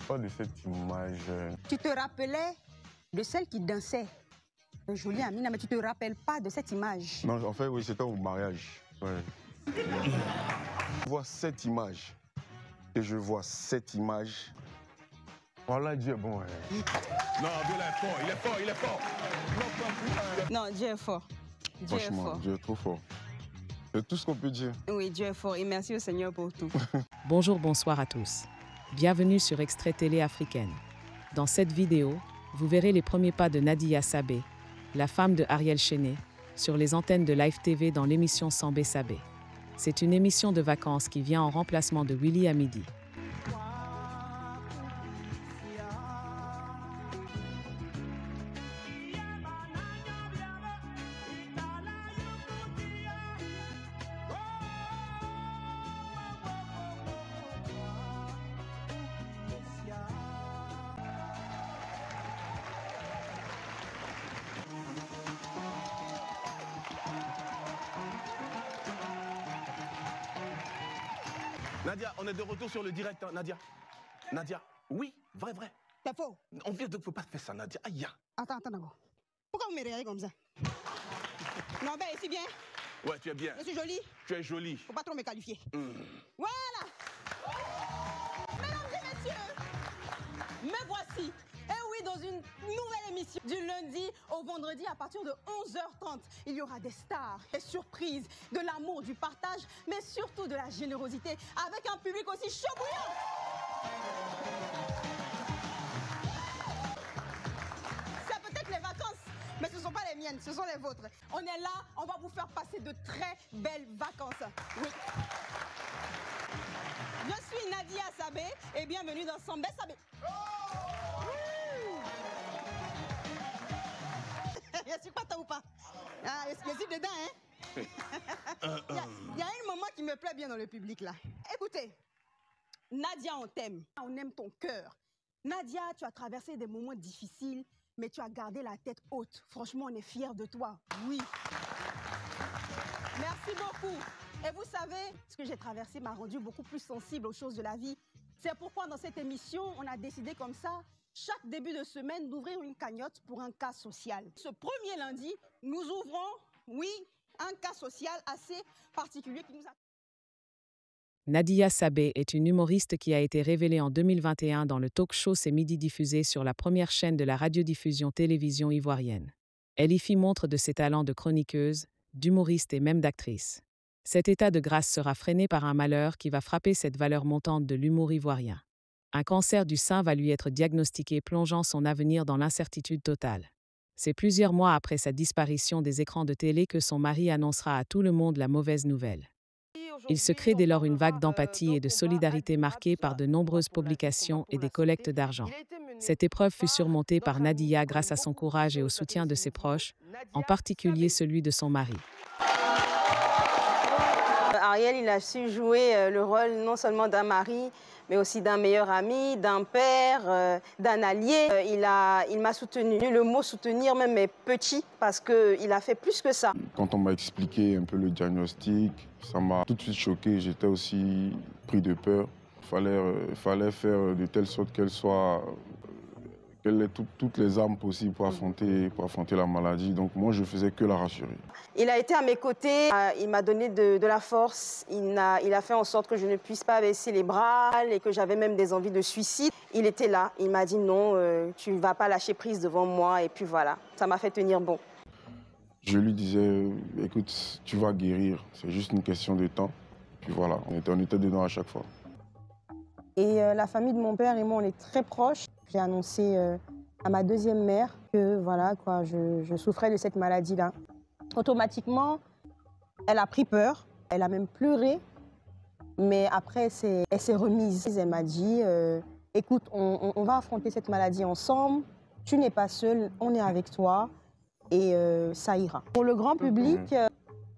pas de cette image. Tu te rappelais de celle qui dansait, jolie Amina, mais tu ne te rappelles pas de cette image? Non, en fait, oui, c'était au mariage. Ouais. Je vois cette image. Et je vois cette image. Voilà, Dieu est bon. Ouais. Non, Dieu est fort, il est fort, il est fort. Non, Dieu est fort. Dieu est Franchement, fort. Dieu est trop fort. C'est tout ce qu'on peut dire. Oui, Dieu est fort. Et merci au Seigneur pour tout. Bonjour, bonsoir à tous. Bienvenue sur Extrait Télé Africaine. Dans cette vidéo, vous verrez les premiers pas de Nadia Sabé, la femme de Ariel Chené, sur les antennes de Live TV dans l'émission Sambé Sabé. C'est une émission de vacances qui vient en remplacement de Willy à midi. Nadia, on est de retour sur le direct, hein, Nadia. Nadia, oui, vrai. C'est faux. On vient de... Faut pas faire ça, Nadia. Aïe. Attends, d'abord. Pourquoi vous me regardez comme ça? Non, ben, ici bien. Ouais, tu es bien. Je suis jolie. Tu es jolie. Faut pas trop me qualifier. Voilà. Mesdames et messieurs, me voici. Et oui, dans une nouvelle émission du lundi au vendredi à partir de 11h30. Il y aura des stars, des surprises, de l'amour, du partage, mais surtout de la générosité avec un public aussi chaud bouillant. C'est peut-être les vacances, mais ce ne sont pas les miennes, ce sont les vôtres. On est là, on va vous faire passer de très belles vacances. Oui. Je suis Nadia Sabé et bienvenue dans Sambé Sabé. Je suis content ou pas? Ah, je suis dedans, hein? Il y a un moment qui me plaît bien dans le public, là. Écoutez, Nadia, on t'aime. On aime ton cœur. Nadia, tu as traversé des moments difficiles, mais tu as gardé la tête haute. Franchement, on est fiers de toi. Oui. Merci beaucoup. Et vous savez, ce que j'ai traversé m'a rendu beaucoup plus sensible aux choses de la vie. C'est pourquoi dans cette émission, on a décidé comme ça, chaque début de semaine, d'ouvrir une cagnotte pour un cas social. Ce premier lundi, nous ouvrons, oui, un cas social assez particulier qui nous a... Nadia Sabé est une humoriste qui a été révélée en 2021 dans le talk show C'est Midi diffusé sur la première chaîne de la radiodiffusion télévision ivoirienne. Elle y fit montre de ses talents de chroniqueuse, d'humoriste et même d'actrice. Cet état de grâce sera freiné par un malheur qui va frapper cette valeur montante de l'humour ivoirien. Un cancer du sein va lui être diagnostiqué, plongeant son avenir dans l'incertitude totale. C'est plusieurs mois après sa disparition des écrans de télé que son mari annoncera à tout le monde la mauvaise nouvelle. Il se crée dès lors une vague d'empathie et de solidarité marquée par de nombreuses publications et des collectes d'argent. Cette épreuve fut surmontée par Nadia grâce à son courage et au soutien de ses proches, en particulier celui de son mari. Ariel, il a su jouer le rôle non seulement d'un mari, mais aussi d'un meilleur ami, d'un père, d'un allié. Il m'a soutenu. Le mot soutenir même est petit parce qu'il a fait plus que ça. Quand on m'a expliqué un peu le diagnostic, ça m'a tout de suite choqué. J'étais aussi pris de peur. Il fallait faire de telle sorte qu'elle ait toutes les armes possibles pour affronter la maladie. Donc moi, je faisais que la rassurer. Il a été à mes côtés, il m'a donné de la force, il a fait en sorte que je ne puisse pas baisser les bras et que j'avais même des envies de suicide. Il était là, il m'a dit non, tu ne vas pas lâcher prise devant moi et puis voilà, ça m'a fait tenir bon. Je lui disais, écoute, tu vas guérir, c'est juste une question de temps. Puis voilà, on était dedans à chaque fois. Et la famille de mon père et moi, on est très proches. J'ai annoncé à ma deuxième mère que voilà, quoi, je souffrais de cette maladie-là. Automatiquement, elle a pris peur, elle a même pleuré, mais après, elle s'est remise. Elle m'a dit, écoute, on va affronter cette maladie ensemble, tu n'es pas seule, on est avec toi et ça ira. Pour le grand public,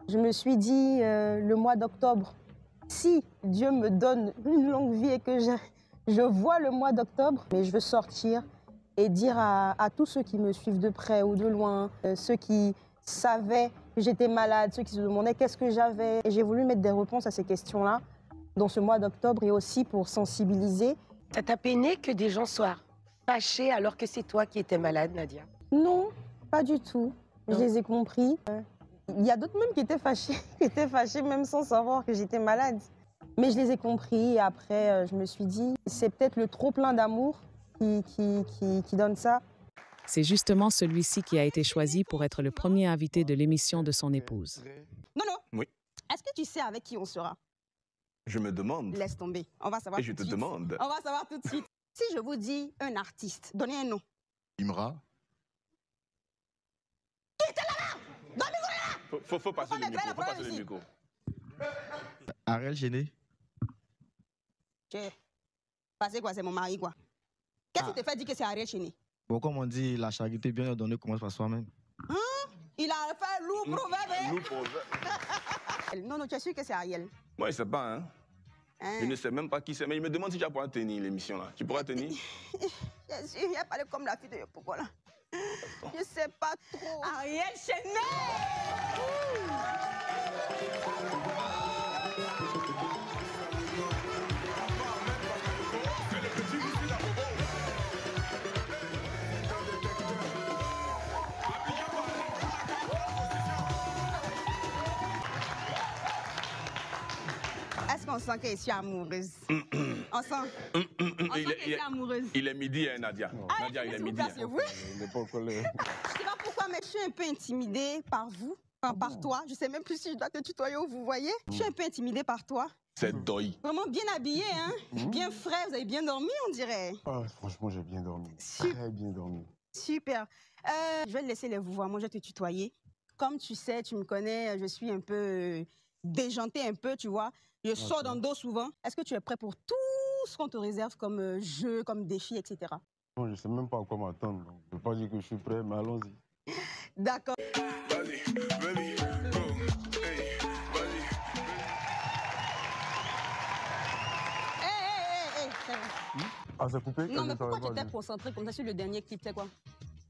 je me suis dit le mois d'octobre, si Dieu me donne une longue vie et que je vois le mois d'octobre, mais je veux sortir et dire à tous ceux qui me suivent de près ou de loin, ceux qui savaient que j'étais malade, ceux qui se demandaient qu'est-ce que j'avais. Et j'ai voulu mettre des réponses à ces questions-là dans ce mois d'octobre et aussi pour sensibiliser Ça t'a peiné que des gens soient fâchés alors que c'est toi qui étais malade, Nadia? Non, pas du tout. Je Non. les ai compris. Il y a d'autres même qui étaient fâchés même sans savoir que j'étais malade. Mais je les ai compris et après, je me suis dit, c'est peut-être le trop plein d'amour qui donne ça. C'est justement celui-ci qui a été choisi pour être le premier invité de l'émission de son épouse. Nono, Oui. est-ce que tu sais avec qui on sera? Je me demande. Laisse tomber. On va savoir Et je tout te de suite. demande. On va savoir tout de suite. Si je vous dis un artiste, donnez un nom. Imra. Faut passer le micro. Faut passer le micro. Ariel Géné. Passez quoi, c'est mon mari quoi. Qu'est-ce qui te fait dire que c'est Ariel Chéné? Bon, comme on dit, la charité bien ordonnée commence par soi-même. Hein? Il a fait loup proverbe. Nous, proverbe. Non, tu es sûr que c'est Ariel? Moi, je sais pas, hein. Hein? Je ne sais même pas qui c'est, mais il me demande si tu vas pouvoir tenir l'émission là. Tu pourras tenir? Je suis, il a parlé comme la fille de Yopoko là. Je sais pas trop. Ariel Chéné! Est-ce qu'on sent que je suis amoureuse? On sent? On sent que je suis amoureuse. Il est midi, hein, Nadia. Ah, Nadia, il est midi. C'est vous? Il n'est pas encore là. Je sais pas pourquoi, mais je suis un peu intimidée par vous, par toi. Je sais même plus si je dois te tutoyer ou vous voyez. Je suis un peu intimidée par toi. C'est Doi. Vraiment bien habillé, hein? Bien frais, vous avez bien dormi, on dirait. Ah, franchement, j'ai bien dormi. Super. Très bien dormi. Super. Je vais te laisser les vouvoiements, je vais te tutoyer. Comme tu sais, tu me connais, je suis un peu déjantée un peu, tu vois. Je sors dans le dos souvent. Est-ce que tu es prêt pour tout ce qu'on te réserve comme jeu, comme défi, etc.? Bon, je ne sais même pas à quoi m'attendre. Donc je ne peux pas dire que je suis prêt, mais allons-y. D'accord. Vas-y, baby, go. Hey, vas-y. Hé, c'est bon. Ah, c'est coupé? Non, Je mais ne pourquoi savais tu pas, étais concentré comme ça sur le dernier clip, c'est quoi?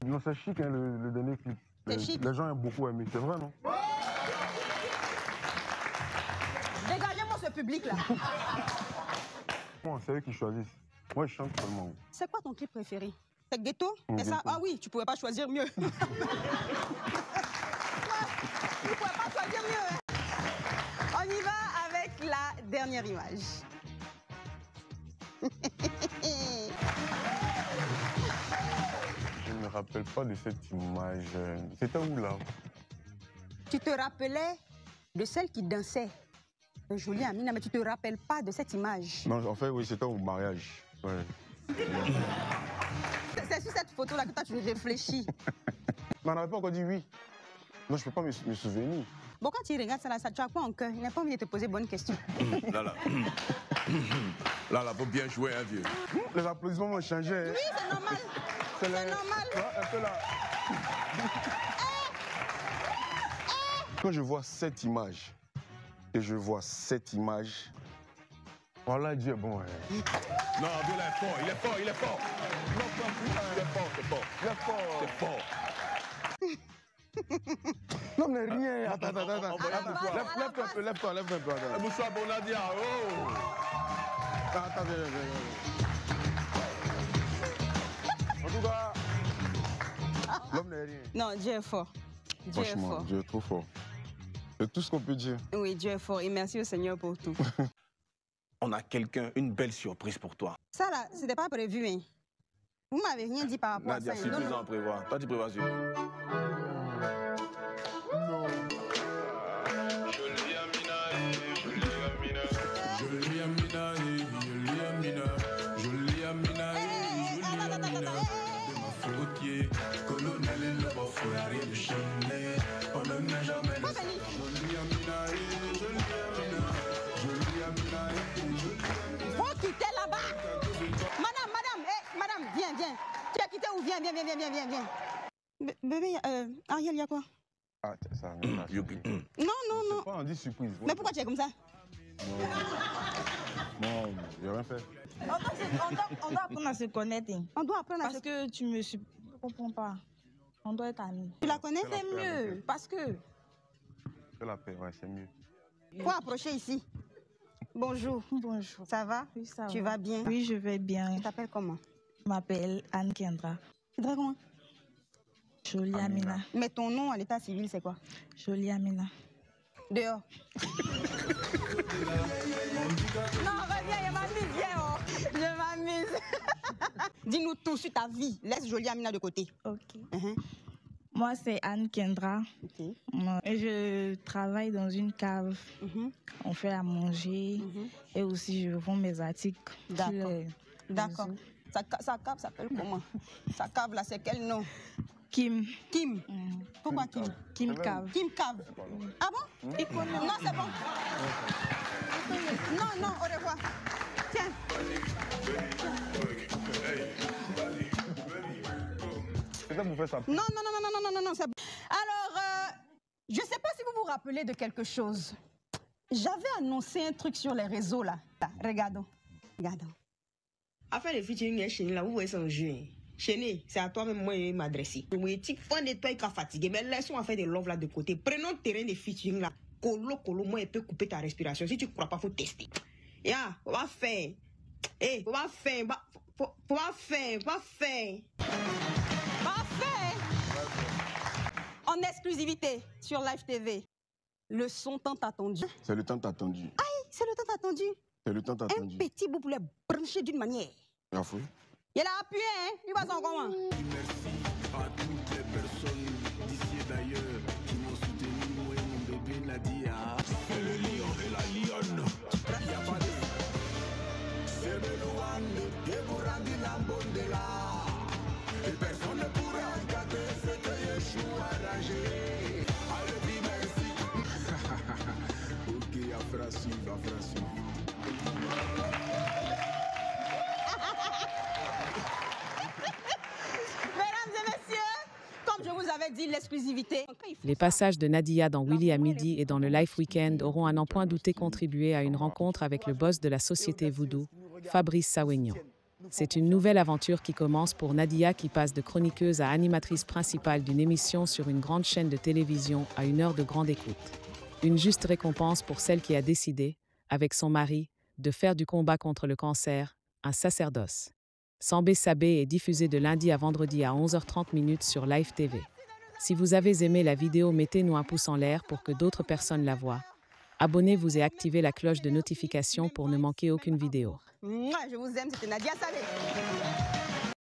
Non, c'est chic, hein, le dernier clip. C'est chic. Les gens ont beaucoup aimé, c'est vrai, non? Dégagez-moi ce public-là. Bon, c'est eux qui choisissent. Moi, je chante seulement. C'est quoi ton clip préféré? C'est Ghetto? C'est ça? Ghetto. Ah oui, tu pouvais pas choisir mieux. Tu pouvais pas choisir mieux. Hein? On y va avec la dernière image. Je ne me rappelle pas de cette image. C'était où, là? Tu te rappelais de celle qui dansait. Jolie Amina, mais tu te rappelles pas de cette image. Non, en fait, oui, c'était au mariage. Ouais. C'est sur cette photo-là que toi, tu réfléchis. Mais on n'avait pas encore dit oui. Non, je ne peux pas me souvenir. Bon, quand tu regardes ça, là, tu as quoi en cœur? Il n'a pas envie de te poser bonne question. Là, faut bien jouer, hein, vieux. Les applaudissements vont changer. Oui, c'est normal. C'est normal. Ouais, un peu là. Quand je vois cette image, et je vois cette image, voilà, Dieu est bon. Hein. Non, Abdou, il est fort, il est fort, il est fort. Non, pas plus, il est fort, c'est fort. Il est fort. C'est fort. Non, mais rien. Attends. Lève-toi un peu, lève-toi un peu. Attends. Bonsoir, bon Nadia. Oh. Attends, viens. En tout cas, l'homme n'est rien. Non, Dieu est fort. Dieu est Franchement, fort. Dieu est trop fort. C'est tout ce qu'on peut dire. Oui, Dieu est fort. Et merci au Seigneur pour tout. On a quelqu'un, une belle surprise pour toi. Ça, là, c'était pas prévu, hein. Vous m'avez rien dit par rapport Nadia, à ça. si Non, tu non. en prévois. Toi, tu prévois sur. Faut quitter là-bas. Madame, viens. Tu as quitté où? Viens. Bébé, Ariel, il y a quoi? Ah, ça. Non. C'est pas, on dit surprise. Mais pourquoi tu es comme ça? Non, j'ai rien fait. On doit apprendre à se connaître. Hein. On doit apprendre à Parce se... que tu me suis... Je ne comprends pas. On doit être amis. Tu la connais? C'est mieux. Parce que... Fais la paix, ouais, c'est mieux. Faut approcher ici. Bonjour. Bonjour. Ça va? Oui, ça Tu va. vas bien? Oui, je vais bien. Tu t'appelles comment? Je m'appelle Anne Kendra. Tu t'appelles comment? Jolie Amina. Mais ton nom à l'état civil, c'est quoi? Jolie Amina. Dehors. Non, reviens, je m'amuse, viens, oh. Je m'amuse. Dis-nous tout sur ta vie. Laisse Jolie Amina de côté. Ok. Moi, c'est Anne Kendra. Ok. Et je travaille dans une cave. On fait à manger. Et aussi, je vends mes articles. D'accord. D'accord. Sa cave s'appelle comment? Sa cave, là, c'est quel nom? Kim. Kim. Pourquoi Kim? Kim Cave. Kim Cave. Ah bon? Il connaît. Non, c'est bon. Non, non, au revoir. Tiens. Non, c'est bon. Alors, je ne sais pas si vous vous rappelez de quelque chose. J'avais annoncé un truc sur les réseaux, là. Regardons. Afin de featuring chez là, vous voyez son jeu. Chéné, c'est à toi-même moi de m'adresser. Oui, tu faut nettoyer qu'à fatigué, mais laissons faire des love là de côté. Prenons le terrain de featuring là. Colo, moi, il peut couper ta respiration. Si tu ne crois pas, il faut tester. Ya, on va faire. On va faire. En exclusivité sur Live TV. Le son tant attendu. C'est le temps attendu. Aïe, c'est le temps attendu. C'est le temps attendu. Un petit bout pour les brancher d'une manière. La fouille. Il a appuyé, hein? Il va s'en comment? Merci à toutes les personnes d'ici et d'ailleurs qui m'ont soutenu, moi et mon bébé Nadia. C'est le lion et la lionne. Il n'y a pas de... C'est le Luan, Deborah Dinambondela. Et personne ne pourra gâter ce que Yeshua a arrangé. Allez, dis merci. Ok, affaire à suivre. Je vous avais dit l'exclusivité. Les passages de Nadia dans Willy à midi et dans le Life Weekend auront à n'en point douter contribué à une rencontre avec le boss de la société Voodoo, Fabrice Sawignon. C'est une nouvelle aventure qui commence pour Nadia qui passe de chroniqueuse à animatrice principale d'une émission sur une grande chaîne de télévision à une heure de grande écoute. Une juste récompense pour celle qui a décidé, avec son mari, de faire du combat contre le cancer un sacerdoce. Sambé Sabé est diffusé de lundi à vendredi à 11h30 sur Live TV. Si vous avez aimé la vidéo, mettez-nous un pouce en l'air pour que d'autres personnes la voient. Abonnez-vous et activez la cloche de notification pour ne manquer aucune vidéo. Je vous aime, c'était Nadia Sabé.